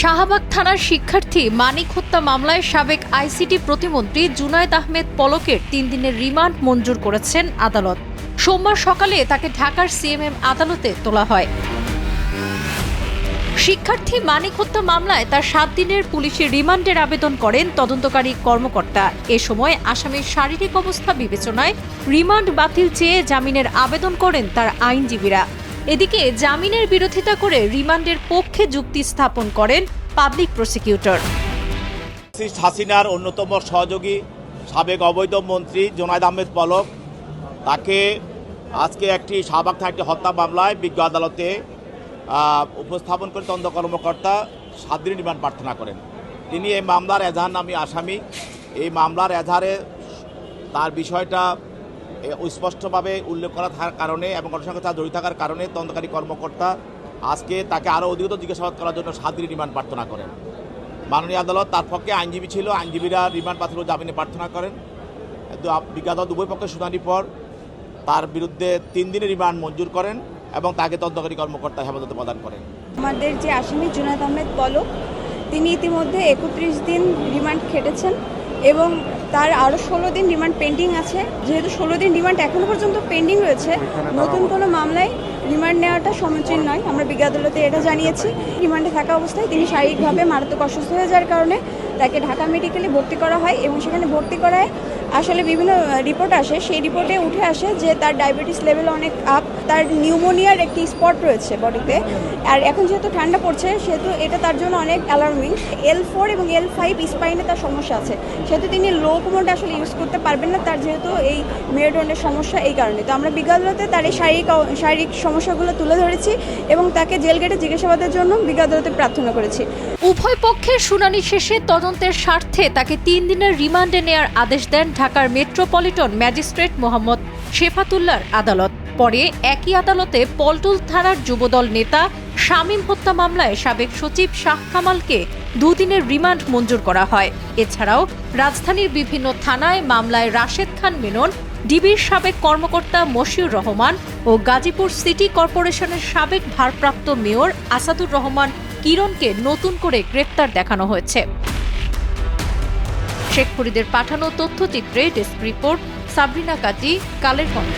শাহবাগ থানার শিক্ষার্থী মানিক হত্যা মামলায় সাবেক আইসিটি প্রতিমন্ত্রী জুনায়েদ আহমেদ পলকের ৩ দিনের রিমান্ড মঞ্জুর করেছেন আদালত। সোমবার সকালে তাকে ঢাকার সিএমএম আদালতে তোলা হয়। শিক্ষার্থী মানিক হত্যা মামলায় তার ৭ দিনের পুলিশি রিমান্ডের আবেদন করেন তদন্তকারী কর্মকর্তা। এ সময় আসামির শারীরিক অবস্থা বিবেচনায় রিমান্ড বাতিল চেয়ে জামিনের আবেদন করেন তার আইনজীবীরা। এদিকে জামিনের বিরোধিতা করে রিমান্ডের পক্ষে যুক্তি স্থাপন করেন পাবলিক প্রসিকিউটর। হাসিনার অন্যতম সহযোগী সাবেক অবৈধ মন্ত্রী জুনায়েদ আহমেদ পলক, তাকে আজকে একটি শাহবাগ থানার একটি হত্যা মামলায় বিজ্ঞ আদালতে উপস্থাপন করে তদন্ত কর্মকর্তা ৭ দিনের রিমান্ড প্রার্থনা করেন। তিনি এই মামলার এজাহার নামী আসামি। এই মামলার এজাহারে তার বিষয়টা স্পষ্টভাবে উল্লেখ করা থাকার কারণে এবং ঘটনার সঙ্গে জড়িত থাকার কারণে তদন্তকারী কর্মকর্তা আজকে তাকে আরও অধিকতর জিজ্ঞাসাবাদ করার জন্য ৭ দিনের রিমান্ড প্রার্থনা করেন। মাননীয় আদালত তার পক্ষে আইনজীবী ছিল, আইনজীবীরা রিমান্ড বাতিল জামিনে প্রার্থনা করেন। বিজ্ঞ আদালত উভয় পক্ষে শুনানির পর তার বিরুদ্ধে ৩ দিনের রিমান্ড মঞ্জুর করেন এবং তাকে তদন্তকারী কর্মকর্তা হেফাজতে প্রদান করেন। আমাদের যে আসামি জুনায়েদ আহমেদ পলক, তিনি ইতিমধ্যে ৩১ দিন রিমান্ড খেটেছেন এবং তার আরও ১৬ দিন রিমান্ড পেন্ডিং আছে। যেহেতু ১৬ দিন রিমান্ড এখনও পর্যন্ত পেন্ডিং রয়েছে, নতুন কোনো মামলায় রিমান্ড নেওয়াটা সমীচীন নয়। আমরা বিজ্ঞ আদালতে এটা জানিয়েছি। রিমান্ডে থাকা অবস্থায় তিনি শারীরিকভাবে মারাত্মক অসুস্থ হয়ে যাওয়ার কারণে তাকে ঢাকা মেডিকেলে ভর্তি করা হয় এবং সেখানে ভর্তি করায় আসলে বিভিন্ন রিপোর্ট আসে। সেই রিপোর্টে উঠে আসে যে তার ডায়াবেটিস লেভেল অনেক আপ, তার নিউমোনিয়ার একটি স্পট রয়েছে বডিতে। আর এখন যেহেতু ঠান্ডা পড়ছে সেহেতু এটা তার জন্য অনেক অ্যালার্মিং। L4 এবং L5 স্পাইনে তার সমস্যা আছে, সেহেতু তিনি লো কোমোটা আসলে ইউজ করতে পারবেন না, তার যেহেতু এই মেরুদণ্ডের সমস্যা। এই কারণে তো আমরা বিজ্ঞ আদালতে তার এই শারীরিক সমস্যাগুলো তুলে ধরেছি এবং তাকে জেল গেটে জিজ্ঞাসাবাদের জন্য বিজ্ঞ আদালতে প্রার্থনা করেছি। উভয় পক্ষের শুনানি শেষে তদন্তের স্বার্থে তাকে ৩ দিনের রিমান্ডে নেয়ার আদেশ দেন ঢাকার মেট্রোপলিটন ম্যাজিস্ট্রেট মোহাম্মদ শেফাতুল্লাহর আদালত। পরে একই আদালতে পল্টন থানার যুবদল নেতা শামীম হত্যা মামলায় সাবেক সচিব শাহ কামালকে ২ দিনের রিমান্ড মঞ্জুর করা হয়। এছাড়াও রাজধানীর বিভিন্ন থানায় মামলায় রাশেদ খান মেনন, ডিবির সাবেক কর্মকর্তা মশিউর রহমান ও গাজীপুর সিটি কর্পোরেশনের সাবেক ভারপ্রাপ্ত মেয়র আসাদুর রহমান কিরণকে নতুন করে গ্রেপ্তার দেখানো হয়েছে। শেখ ফরিদের পাঠানো তথ্যচিত্রে ডেস্ক রিপোর্ট, সাবরিনা কাজী, কালের কণ্ঠ।